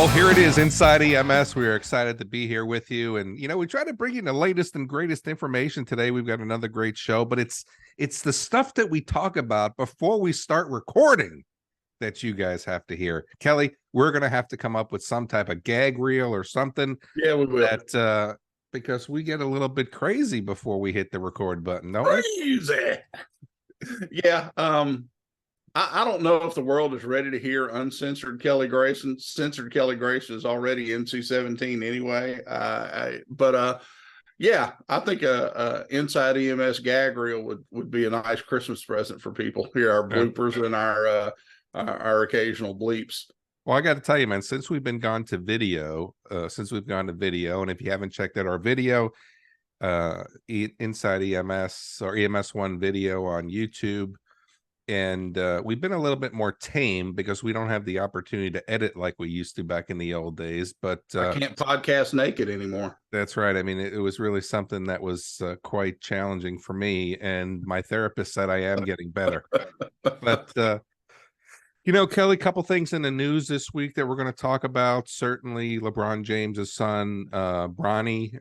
Well, here it is, Inside EMS. We are excited to be here with you. And, we try to bring you the latest and greatest information today. We've got another great show, but it's the stuff that we talk about before we start recording that you guys have to hear. Kelly, we're going to have to come up with some type of gag reel or something. Yeah, we will. Because we get a little bit crazy before we hit the record button, don't we? Crazy. Yeah. I don't know if the world is ready to hear uncensored Kelly Grayson. Censored Kelly Grayson is already NC-17 anyway. Yeah, I think a Inside EMS gag reel would be a nice Christmas present for people. Here, our bloopers and our occasional bleeps. Well, I got to tell you, man, since we've gone to video, and if you haven't checked out our video, Inside EMS or EMS1 video on YouTube, and we've been a little bit more tame because we don't have the opportunity to edit like we used to back in the old days. But I can't podcast naked anymore. That's right. I mean, it was really something that was quite challenging for me, and my therapist said I am getting better. But Kelly, a couple things in the news this week that we're going to talk about. Certainly, LeBron James' son, Bronny,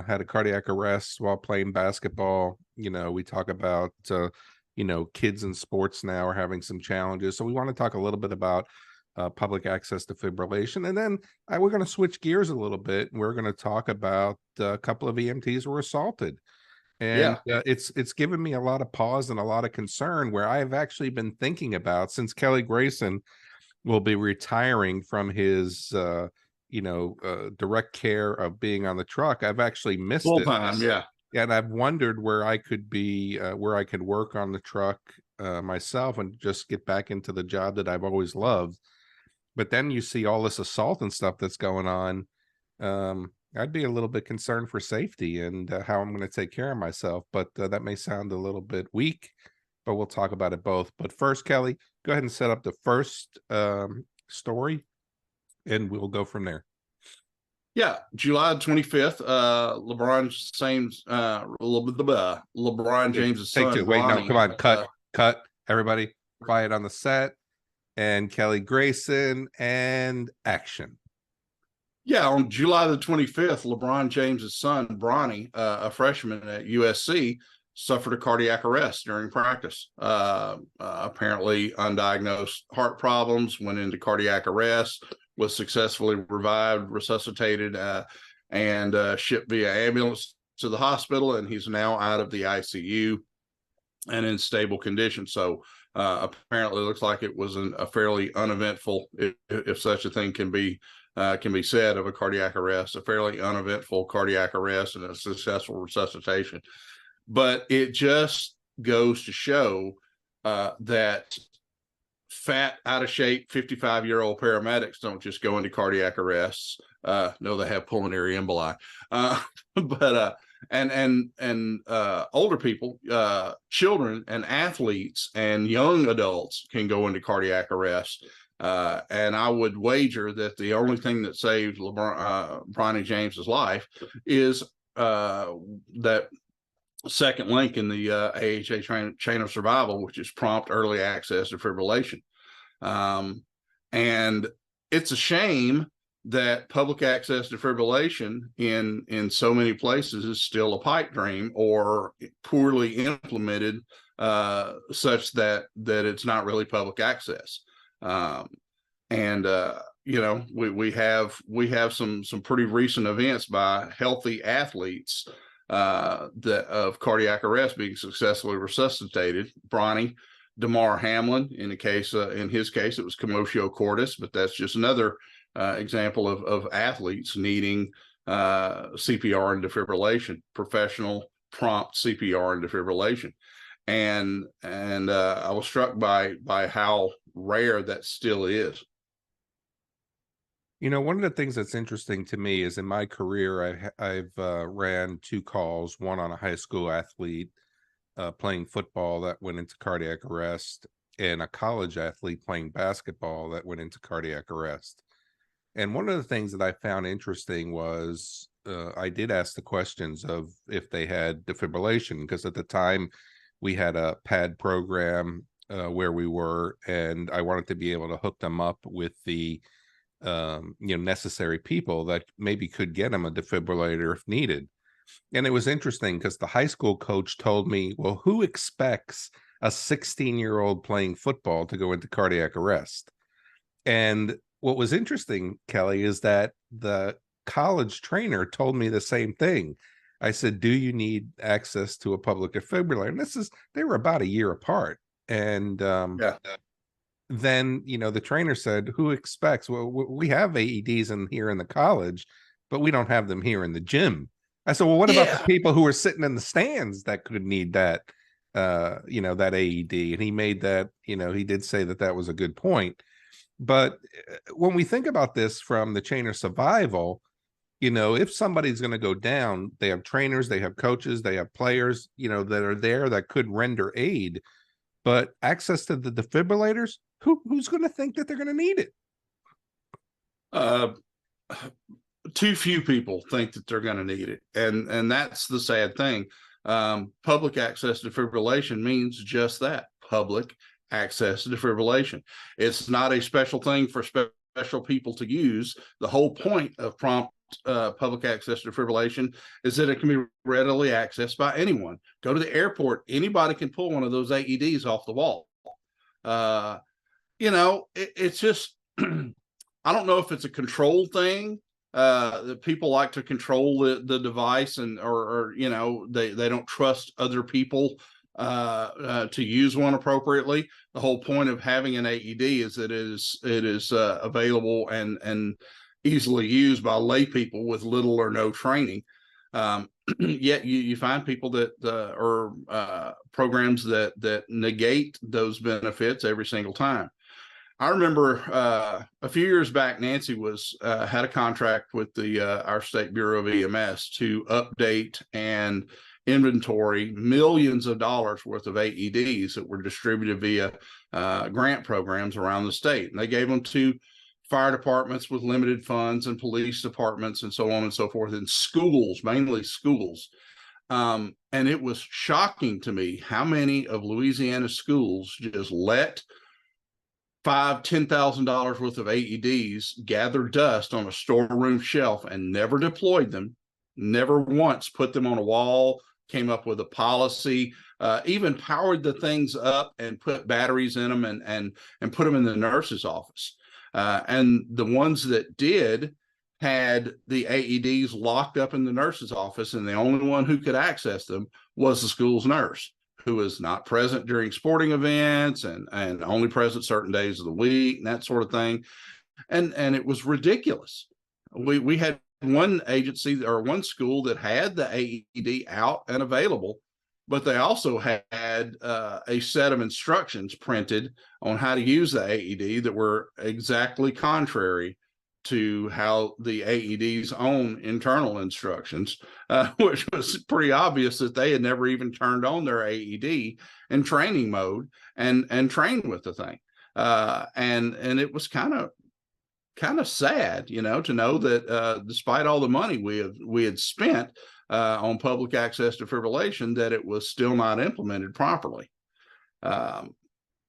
had a cardiac arrest while playing basketball. We talk about kids in sports now are having some challenges. So we want to talk a little bit about public access defibrillation. And then we're going to switch gears a little bit. And we're going to talk about a couple of EMTs were assaulted. And it's given me a lot of pause and a lot of concern, where I've actually been thinking about, since Kelly Grayson will be retiring from his, direct care of being on the truck. I've actually missed full it. Time, yeah. And I've wondered where I could be, where I could work on the truck myself and just get back into the job that I've always loved. But then you see all this assault and stuff that's going on. I'd be a little bit concerned for safety and how I'm going to take care of myself. But that may sound a little bit weak, but we'll talk about it both. But first, Kelly, go ahead and set up the first story, and we'll go from there. Yeah, July 25th, LeBron James' son. Take two. Wait, no, come on, cut. Everybody, quiet on the set. And Kelly Grayson, and action. Yeah, on July the 25th, LeBron James' son, Bronny, a freshman at USC, suffered a cardiac arrest during practice. Apparently undiagnosed heart problems, went into cardiac arrest, was successfully revived, resuscitated, and shipped via ambulance to the hospital, and he's now out of the ICU and in stable condition. So apparently it looks like it was a fairly uneventful, if such a thing can be said of a cardiac arrest, a fairly uneventful cardiac arrest and a successful resuscitation. But it just goes to show that fat, out of shape 55-year-old paramedics don't just go into cardiac arrests. No, they have pulmonary emboli. And older people, children and athletes and young adults can go into cardiac arrest. And I would wager that the only thing that saved Bronny James's life is that second link in the AHA chain of survival, which is prompt early access defibrillation. And it's a shame that public access defibrillation in so many places is still a pipe dream or poorly implemented, such that it's not really public access. We have some pretty recent events by healthy athletes of cardiac arrest being successfully resuscitated. Bronny, Damar Hamlin, in his case, it was commotio cordis, but that's just another example of athletes needing CPR and defibrillation, professional prompt CPR and defibrillation. And I was struck by how rare that still is. One of the things that's interesting to me is in my career, I've ran two calls, one on a high school athlete playing football that went into cardiac arrest, and a college athlete playing basketball that went into cardiac arrest. And one of the things that I found interesting was I did ask the questions of if they had defibrillation, because at the time we had a PAD program where we were, and I wanted to be able to hook them up with the necessary people that maybe could get him a defibrillator if needed. And it was interesting because the high school coach told me, well, who expects a 16-year-old playing football to go into cardiac arrest? And what was interesting, Kelly, is that the college trainer told me the same thing. I said, do you need access to a public defibrillator? And they were about a year apart. And Yeah. then, the trainer said, who expects? Well, we have AEDs here in the college, but we don't have them here in the gym. I said, well, what about the people who are sitting in the stands that could need that, that AED? And he made that, he did say that was a good point. But when we think about this from the chain of survival, if somebody's going to go down, they have trainers, they have coaches, they have players, that are there that could render aid. But access to the defibrillators, who's going to think that they're going to need it? Too few people think that they're going to need it, and that's the sad thing. Public access defibrillation means just that: public access to defibrillation. It's not a special thing for special people to use. The whole point of prompt public access defibrillation is that it can be readily accessed by anyone. Go to the airport, anybody can pull one of those AEDs off the wall. It's just I don't know if it's a control thing. That people like to control the device, and or they don't trust other people to use one appropriately. The whole point of having an AED is that it is available and easily used by lay people with little or no training. Yet you find people that or programs that negate those benefits every single time. I remember a few years back, Nancy had a contract with our state Bureau of EMS to update and inventory millions of dollars worth of AEDs that were distributed via grant programs around the state. And they gave them to fire departments with limited funds and police departments and so on and so forth, and schools, mainly schools. And it was shocking to me how many of Louisiana's schools just let $5,000-$10,000 worth of AEDs gather dust on a storeroom shelf and never deployed them, never once put them on a wall, came up with a policy, even powered the things up and put batteries in them and put them in the nurse's office. And the ones that did had the AEDs locked up in the nurse's office, and the only one who could access them was the school's nurse, who was not present during sporting events and only present certain days of the week and that sort of thing. And it was ridiculous. We had one agency or one school that had the AED out and available, but they also had a set of instructions printed on how to use the AED that were exactly contrary to how the AED's own internal instructions, which was pretty obvious that they had never even turned on their AED in training mode and trained with the thing. And it was kind of sad, to know that despite all the money we had spent on public access defibrillation, that it was still not implemented properly.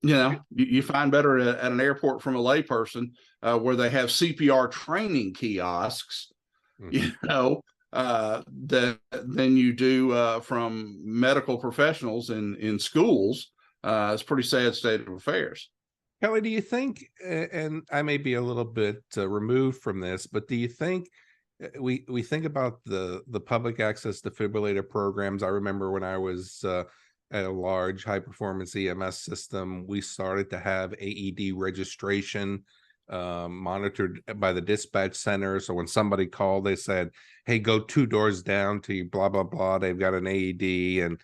You find better at an airport from a layperson where they have CPR training kiosks, than you do from medical professionals in schools. It's a pretty sad state of affairs. Kelly, do you think, and I may be a little bit removed from this, but do you think we think about the public access defibrillator programs? I remember when I was at a large high performance EMS system, we started to have AED registration monitored by the dispatch center. So when somebody called, they said, hey, go 2 doors down to blah, blah, blah. They've got an AED and,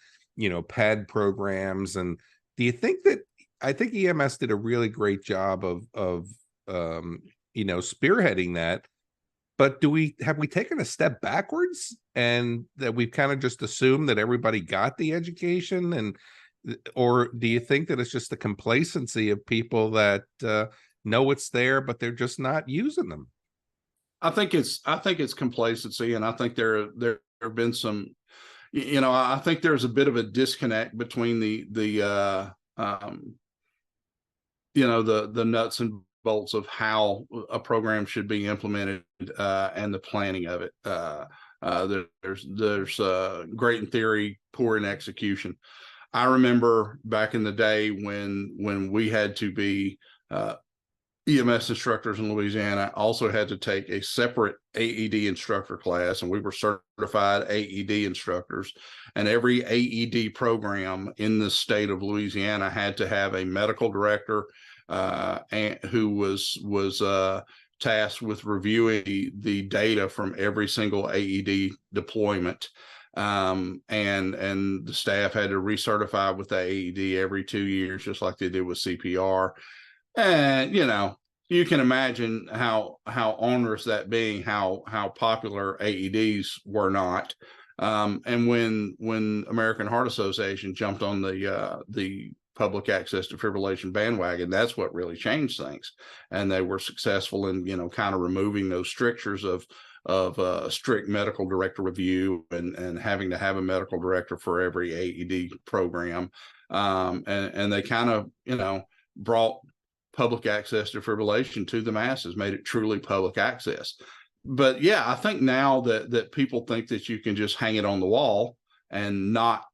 pad programs. And do you think that, I think EMS did a really great job of spearheading that, but have we taken a step backwards and that we've kind of just assumed that everybody got the education, or do you think that it's just the complacency of people that know it's there, but they're just not using them? I think it's complacency, and I think there have been some, I think there's a bit of a disconnect between the nuts and bolts of how a program should be implemented and the planning of it. There's great in theory, poor in execution. I remember back in the day when we had to be EMS instructors in Louisiana, also had to take a separate AED instructor class, and we were certified AED instructors. And every AED program in the state of Louisiana had to have a medical director who was tasked with reviewing the data from every single AED deployment. And the staff had to recertify with the AED every 2 years, just like they did with CPR. And you can imagine how onerous that being, how popular AEDs were not. And when American Heart Association jumped on the public access defibrillation bandwagon, that's what really changed things. And they were successful in kind of removing those strictures of strict medical director review and having to have a medical director for every AED program. And they kind of brought public access defibrillation to the masses, made it truly public access. But yeah, I think now that people think that you can just hang it on the wall and not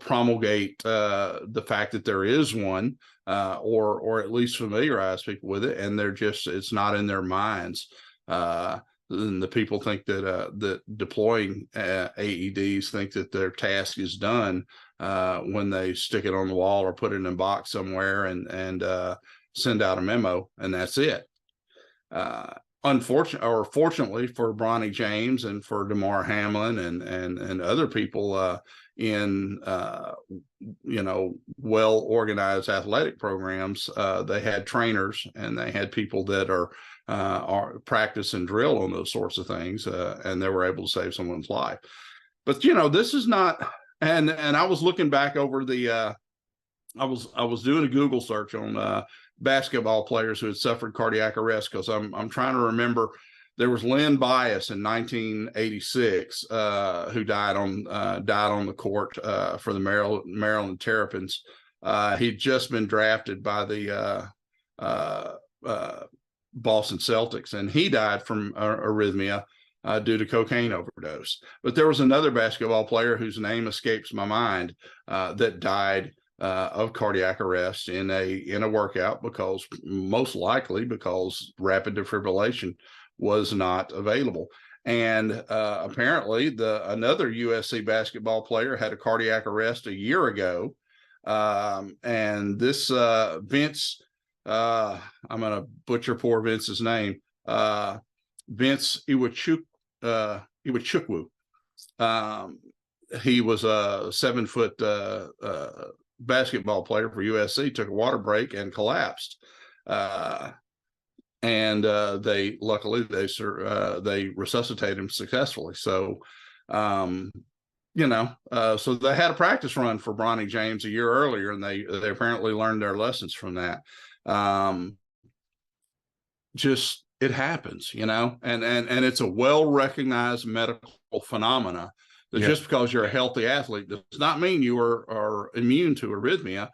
promulgate the fact that there is one, or at least familiarize people with it, and it's not in their minds. And the people think that deploying AEDs think that their task is done when they stick it on the wall or put it in a box somewhere and send out a memo, and that's it. Fortunately for Bronny James and for Damar Hamlin and other people in well organized athletic programs, they had trainers and they had people that are practice and drill on those sorts of things, and they were able to save someone's life. But this is not. And I was looking back over I was doing a Google search on basketball players who had suffered cardiac arrest, because I'm trying to remember. There was Len Bias in 1986 who died on the court for the Maryland Terrapins. He'd just been drafted by the Boston Celtics, and he died from arrhythmia due to cocaine overdose. But there was another basketball player whose name escapes my mind that died of cardiac arrest in a workout, most likely because rapid defibrillation was not available. And apparently another USC basketball player had a cardiac arrest a year ago. And this Vince, I'm going to butcher poor Vince's name, Vince Iwachukwu. He was a 7-foot basketball player for USC, took a water break and collapsed. And they resuscitated him successfully. So, so they had a practice run for Bronny James a year earlier, and they apparently learned their lessons from that. Just it happens, and it's a well-recognized medical phenomena that just because you're a healthy athlete does not mean you are immune to arrhythmia.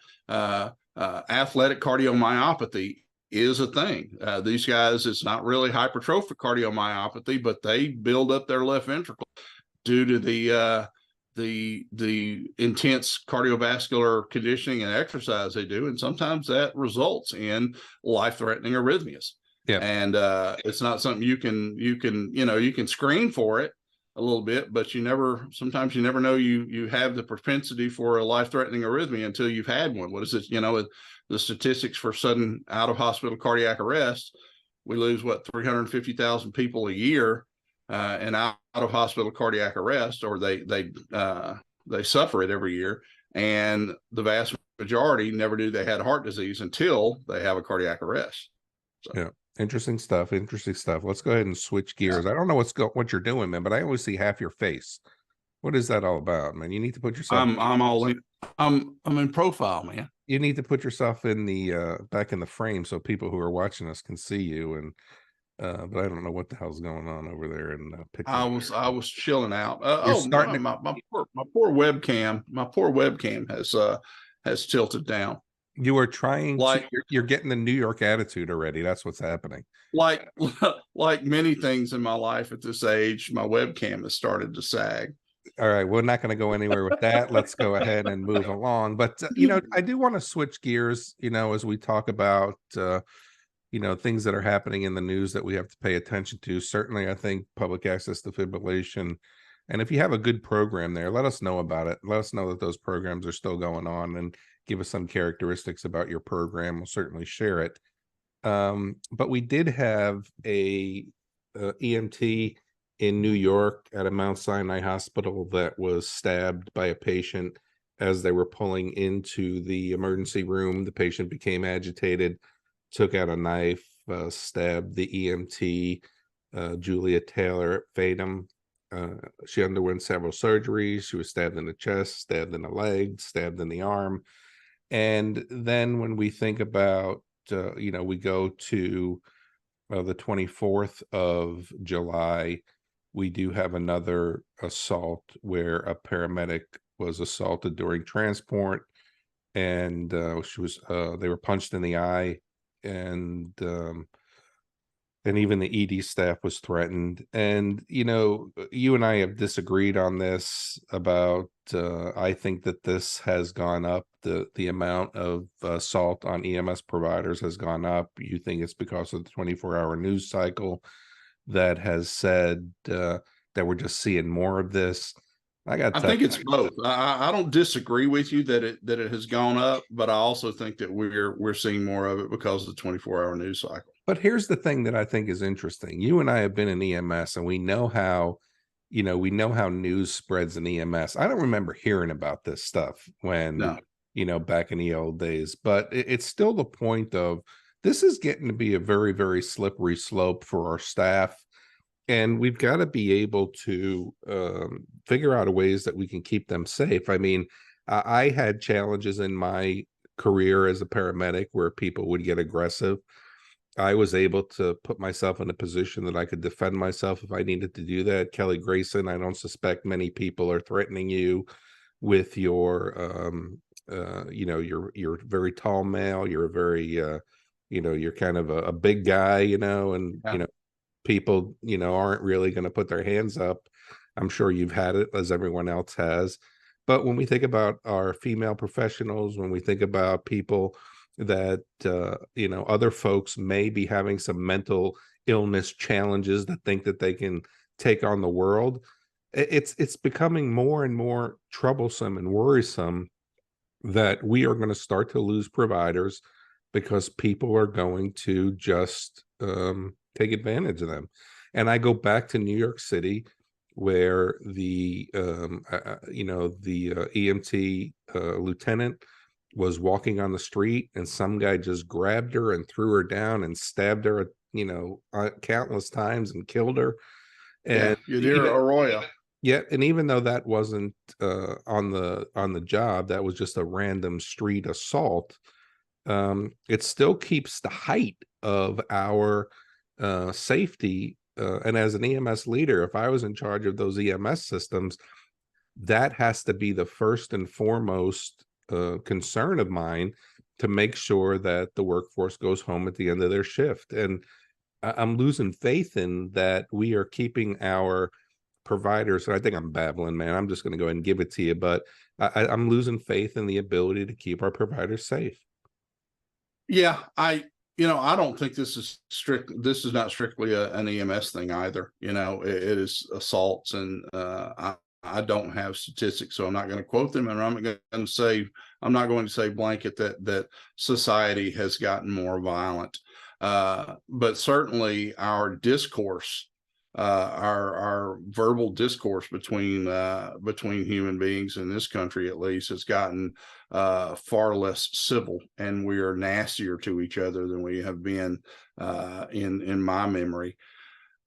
Athletic cardiomyopathy is a thing. These guys, it's not really hypertrophic cardiomyopathy, but they build up their left ventricle due to the intense cardiovascular conditioning and exercise they do, and sometimes that results in life-threatening arrhythmias. Yeah, and it's not something you can screen for it a little bit, but sometimes you never know you have the propensity for a life-threatening arrhythmia until you've had one. What is it? The statistics for sudden out-of-hospital cardiac arrest, we lose 350,000 people a year in out-of-hospital cardiac arrest, or they suffer it every year, and the vast majority never knew they had heart disease until they have a cardiac arrest. So. Yeah. Interesting stuff. Let's go ahead and switch gears. I don't know what you're doing, man, but I always see half your face. What is that all about, man? You need to put yourself. I'm in profile, man. You need to put yourself in the back in the frame so people who are watching us can see you. And but I don't know what the hell's going on over there. And I was chilling out. My poor webcam has tilted down. You are trying to, Like you're getting the New York attitude already. That's what's happening. like like many things in my life at this age, my webcam has started to sag. All right, we're not going to go anywhere with that. Let's go ahead and move along. But I do want to switch gears, as we talk about things that are happening in the news that we have to pay attention to. Certainly, I think public access defibrillation, and if you have a good program there, let us know about it. Let us know that those programs are still going on, and give us some characteristics about your program. We'll certainly share it. But we did have a EMT in New York at a Mount Sinai hospital that was stabbed by a patient as they were pulling into the emergency room. The patient became agitated, took out a knife, stabbed the EMT, Julia Taylor Fatum. She underwent several surgeries. She was stabbed in the chest, stabbed in the leg, stabbed in the arm. And then when we think about, we go to the 24th of July, we do have another assault where a paramedic was assaulted during transport, and they were punched in the eye, and even the ED staff was threatened. And you and I have disagreed on this about I think that this has gone up. The amount of assault on EMS providers has gone up. You think it's because of the 24-hour news cycle that has said that we're just seeing more of this. I think it's both. I don't disagree with you that it has gone up, but I also think that we're seeing more of it because of the 24-hour news cycle. But here's the thing that I think is interesting. You and I have been in EMS, and we know how news spreads in EMS. I don't remember hearing about this stuff when, back in the old days, but it's still the point of this is getting to be a very, very slippery slope for our staff. And we've got to be able to figure out ways that we can keep them safe. I mean, I had challenges in my career as a paramedic where people would get aggressive. I was able to put myself in a position that I could defend myself if I needed to do that. Kelly Grayson, I don't suspect many people are threatening you with your, you're very tall male. You're a very, you're kind of a big guy, and, people, aren't really going to put their hands up. I'm sure you've had it, as everyone else has. But when we think about our female professionals, when we think about people that, other folks may be having some mental illness challenges that think that they can take on the world, it's becoming more and more troublesome and worrisome that we are going to start to lose providers because people are going to just take advantage of them. And I go back to New York City, where the EMT lieutenant was walking on the street, and some guy just grabbed her and threw her down and stabbed her, countless times and killed her. And Arroyo. Yeah, and even though that wasn't on the job, that was just a random street assault. It still keeps the height of our safety. And as an EMS leader, if I was in charge of those EMS systems, that has to be the first and foremost concern of mine, to make sure that the workforce goes home at the end of their shift. And I'm losing faith in that we are keeping our providers. And I think I'm babbling, man. I'm just going to go ahead and give it to you. But I'm losing faith in the ability to keep our providers safe. Yeah, I don't think this is not strictly an EMS thing either. It is assaults, and I don't have statistics, so I'm not going to quote them, and I'm not going to say blanket that society has gotten more violent. But certainly our discourse, our verbal discourse between human beings in this country, at least, has gotten far less civil, and we are nastier to each other than we have been in my memory.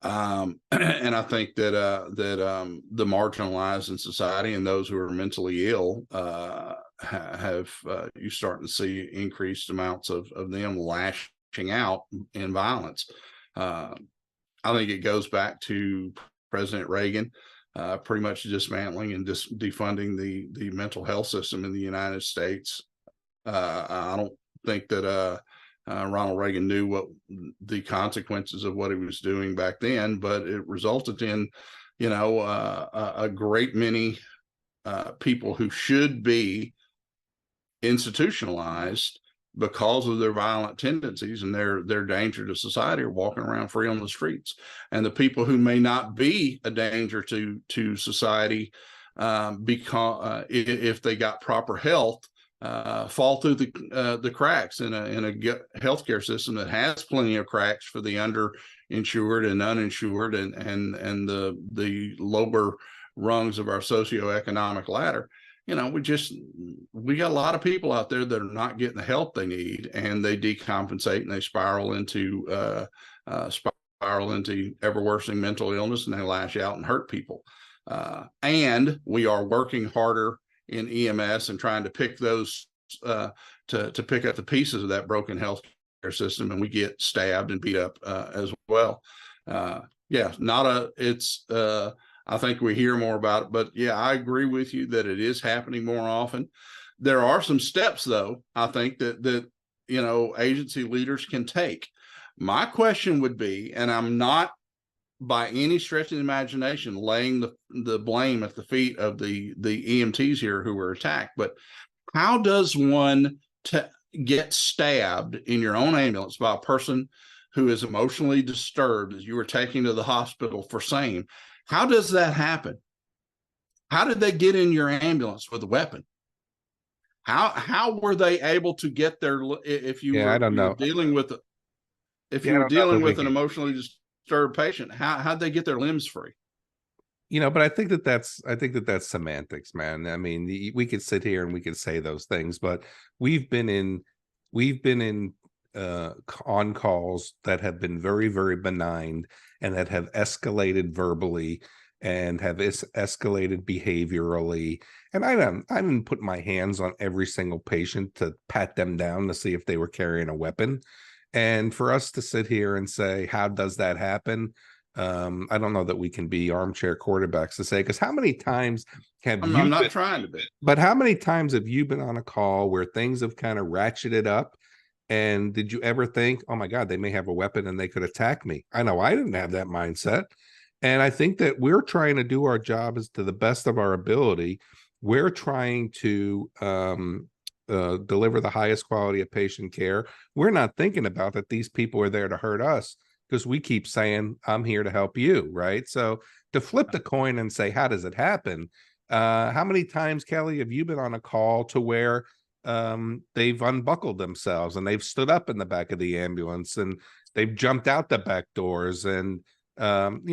And I think that the marginalized in society and those who are mentally ill have you starting to see increased amounts of them lashing out in violence. I think it goes back to President Reagan pretty much dismantling and defunding the mental health system in the United States. I don't think that Ronald Reagan knew what the consequences of what he was doing back then, but it resulted in, a great many people who should be institutionalized because of their violent tendencies and their danger to society are walking around free on the streets. And the people who may not be a danger to society, because if they got proper health, fall through the cracks in a healthcare system that has plenty of cracks for the underinsured and uninsured and the lower rungs of our socioeconomic ladder. We got a lot of people out there that are not getting the help they need, and they decompensate and they spiral into ever worsening mental illness, and they lash out and hurt people. And we are working harder in EMS and trying to pick those to pick up the pieces of that broken healthcare system, and we get stabbed and beat up as well. I think we hear more about it, but yeah, I agree with you that it is happening more often. There are some steps, though, I think that agency leaders can take. My question would be, and I'm not by any stretch of the imagination laying the blame at the feet of the EMTs here who were attacked, but how does one get stabbed in your own ambulance by a person who is emotionally disturbed as you were taking to the hospital for same? How does that happen? How did they get in your ambulance with a weapon? How were they able to get their, if you were dealing with an emotionally disturbed patient, how'd they get their limbs free? But I think that's semantics, man. I mean, we could sit here and we could say those things, but we've been in on calls that have been very, very benign and that have escalated verbally and have escalated behaviorally. And I didn't put my hands on every single patient to pat them down to see if they were carrying a weapon. And for us to sit here and say, how does that happen? I don't know that we can be armchair quarterbacks to say, because how many times have you I'm not trying to be, but how many times have you been on a call where things have kind of ratcheted up? And did you ever think, oh my God, they may have a weapon and they could attack me? I know I didn't have that mindset. And I think that we're trying to do our job as to the best of our ability. We're trying to deliver the highest quality of patient care. We're not thinking about that these people are there to hurt us, because we keep saying, I'm here to help you, right? So to flip the coin and say, how does it happen? How many times, Kelly, have you been on a call to where they've unbuckled themselves and they've stood up in the back of the ambulance and they've jumped out the back doors and and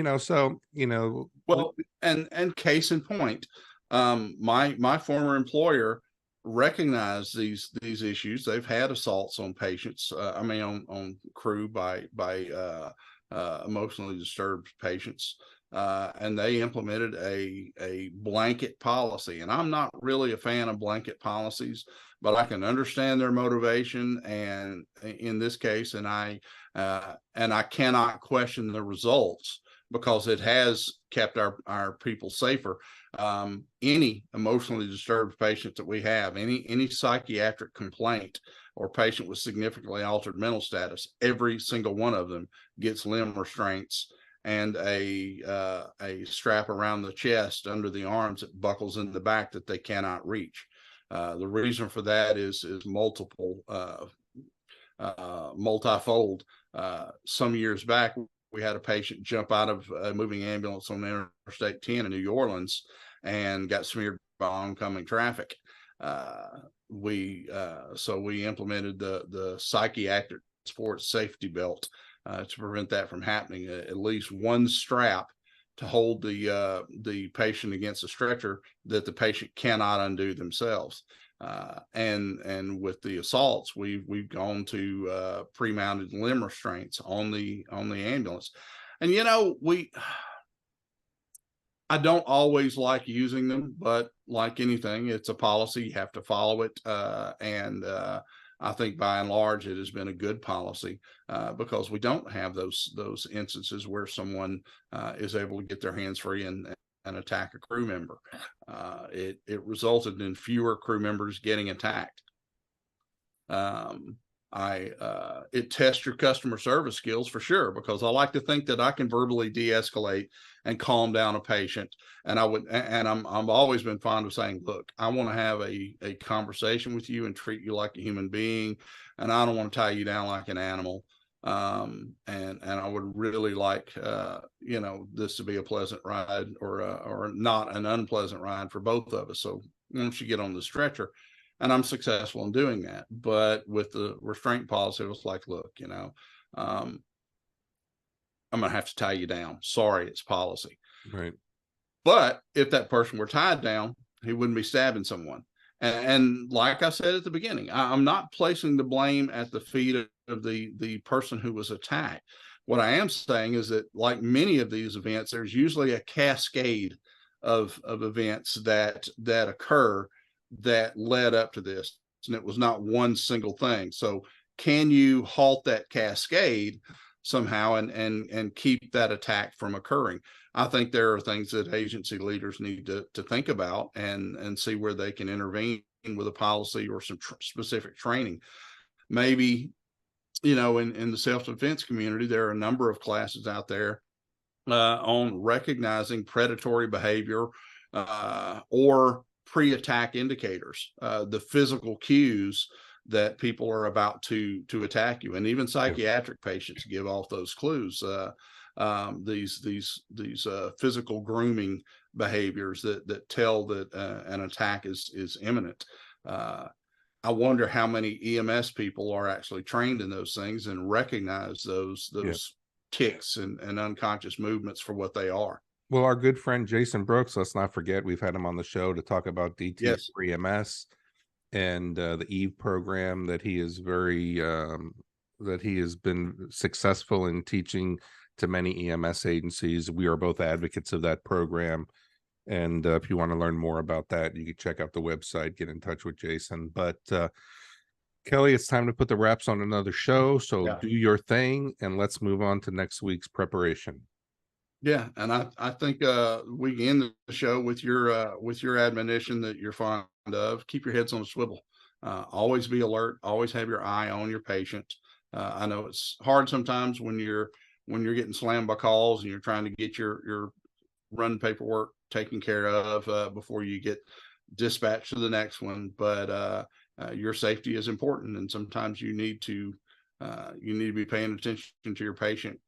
case in point, my former employer recognized these issues. They've had assaults on patients, on crew by emotionally disturbed patients, and they implemented a blanket policy. And I'm not really a fan of blanket policies, but I can understand their motivation, and in this case, and I cannot question the results, because it has kept our people safer. Any emotionally disturbed patient that we have, any psychiatric complaint or patient with significantly altered mental status, every single one of them gets limb restraints and a strap around the chest under the arms that buckles in the back that they cannot reach. The reason for that is multifold. Some years back, we had a patient jump out of a moving ambulance on Interstate 10 in New Orleans and got smeared by oncoming traffic. So we implemented the psychiatric sports safety belt to prevent that from happening. At least one strap to hold the patient against a stretcher that the patient cannot undo themselves. And with the assaults, we've gone to pre-mounted limb restraints on the ambulance. And I don't always like using them, but like anything, it's a policy, you have to follow it. And I think by and large it has been a good policy, because we don't have those instances where someone is able to get their hands free and attack a crew member. It resulted in fewer crew members getting attacked. It tests your customer service skills for sure, because I like to think that I can verbally de-escalate and calm down a patient. And I've always been fond of saying, look, I want to have a conversation with you and treat you like a human being, and I don't want to tie you down like an animal. And I would really like this to be a pleasant ride, or not an unpleasant ride for both of us. So once you get on the stretcher, and I'm successful in doing that, but with the restraint policy, it was like, look, I'm gonna have to tie you down. Sorry, it's policy. Right. But if that person were tied down, he wouldn't be stabbing someone. And like I said at the beginning, I'm not placing the blame at the feet of the person who was attacked. What I am saying is that, like many of these events, there's usually a cascade of events that occur that led up to this, and it was not one single thing. So can you halt that cascade somehow and keep that attack from occurring? I think there are things that agency leaders need to think about and see where they can intervene with a policy or some specific training. Maybe, in the self-defense community, there are a number of classes out there on recognizing predatory behavior or pre-attack indicators, the physical cues that people are about to attack you. And even psychiatric patients give off those clues. These physical grooming behaviors that tell that an attack is imminent. I wonder how many EMS people are actually trained in those things and recognize those ticks and unconscious movements for what they are. Well, our good friend Jason Brooks, let's not forget, we've had him on the show to talk about DT for EMS and the EVE program that he is that he has been successful in teaching to many EMS agencies. We are both advocates of that program. And if you want to learn more about that, you can check out the website, get in touch with Jason. But Kelly, it's time to put the wraps on another show. So do your thing, and let's move on to next week's preparation. Yeah, and I think we end the show with your admonition that you're fond of. Keep your heads on a swivel. Always be alert. Always have your eye on your patient. I know it's hard sometimes when you're getting slammed by calls and you're trying to get your run paperwork taken care of before you get dispatched to the next one. But your safety is important, and sometimes you need to be paying attention to your patient,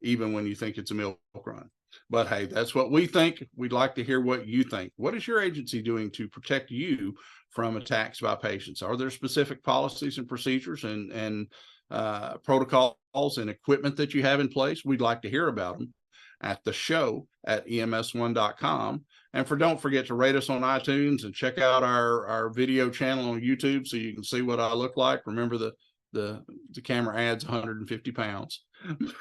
even when you think it's a milk run. But hey, that's what we think. We'd like to hear what you think. What is your agency doing to protect you from attacks by patients? Are there specific policies and procedures and protocols and equipment that you have in place? We'd like to hear about them at the show at ems1.com. And don't forget to rate us on iTunes and check out our video channel on YouTube so you can see what I look like. Remember, the camera adds 150 pounds.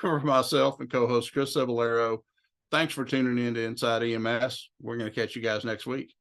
For myself and co-host Chris Cebollero, thanks for tuning in to Inside EMS. We're going to catch you guys next week.